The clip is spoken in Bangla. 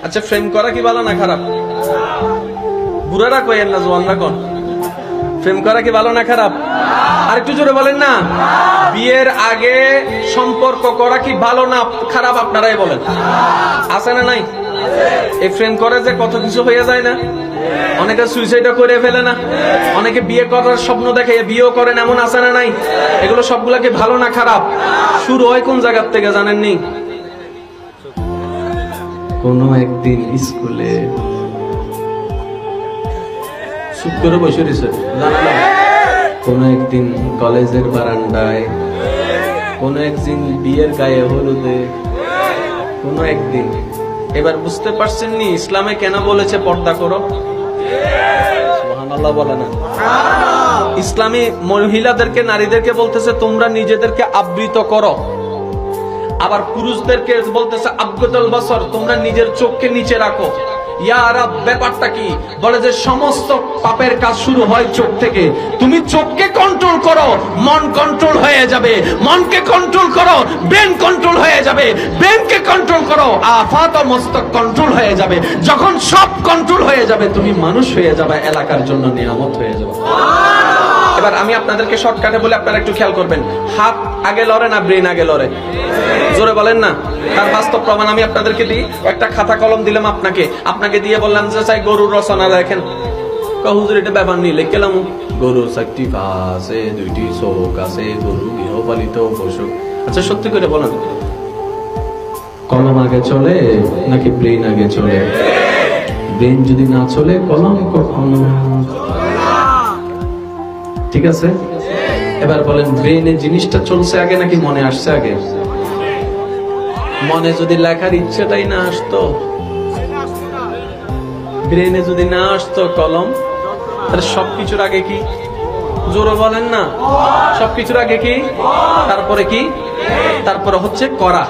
আচ্ছা, প্রেম করা কি ভালো না খারাপ? বুড়ারা কইেন না, জওয়ানরা কোন? প্রেম করা কি ভালো না খারাপ? আর একটু জোরে বলেন না। বিয়ের আগে সম্পর্ক করা কি ভালো না খারাপ? আপনারাই বলেন। আছে না নাই? এই প্রেম করে যে কত কিছু হয়ে যায় না? অনেকে সুইসাইডও করে ফেলে না? অনেকে বিয়ে করার স্বপ্ন দেখে বিয়েও করেন, এমন আছে না নাই? এগুলো সবগুলা কি ভালো না খারাপ? শুরু হয় কোন জায়গার থেকে জানেননি? কোন একদিন স্কুলে চুপ করে বসে রয়েছে, কোন একদিন কলেজের বারান্দায়, কোন একদিন বিয়ের গায়ে হলুদে, কোন একদিন। এবার বুঝতে পারছেন নি ইসলামে কেন বলেছে পর্দা করো? সুবহানাল্লাহ বলে না? ইসলামী মহিলাদেরকে, নারীদেরকে বলতেছে তোমরা নিজেদেরকে আবৃত করো। আবার পুরুষদেরকে বলতেছে আবগতুল বসর, তোমরা নিজের চোখকে নিচে রাখো। ইয়া রাব, ব্যাপারটা কি? বলে যে সমস্ত পাপের কাজ শুরু হয় চোখ থেকে। তুমি চোখকে কন্ট্রোল করো, মন কন্ট্রোল হয়ে যাবে। মনকে কন্ট্রোল করো, ব্রেন কন্ট্রোল হয়ে যাবে। ব্রেনকে কন্ট্রোল করো, আফাত ও মস্তক কন্ট্রোল হয়ে যাবে। যখন সব কন্ট্রোল হয়ে যাবে, তুমি মানুষ হয়ে যাবে, এলাকার জন্য নিয়ামত হয়ে যাবে। এবার আমি আপনাদেরকে শর্টকাটে বলে আপনারা একটু খেয়াল করবেন। হাত আগে লড়ে না ব্রেন আগে লড়ে? জোরে বলেন না। তার বাস্তব প্রমাণ আমি আপনাদেরকে দিই। একটা খাতা কলম দিলাম আপনাকে দিয়ে বললাম যে চাই গরুর রচনা লেখেন। হুজুর এটা ব্যাপার নিয়ে লিখলাম, গরুর 4টি পা আছে, 2টি চোখ আছে, গরু গৃহপালিত পশু। আচ্ছা সত্যি করে বলেন, কলম আগে চলে নাকি ব্রেন আগে চলে? ব্রেন যদি না চলে কলম কখনো। ঠিক আছে, এবার বলেন ব্রেনে জিনিসটা চলছে আগে নাকি মনে আসছে আগে? মনে যদি লেখার ইচ্ছেটাই না আসতো, ব্রেনে যদি না আসতো কলম, তাহলে সবকিছুর আগে কি? জোরে বলেন না। সবকিছুর আগে কি? তারপরে কি? তারপরে হচ্ছে করা।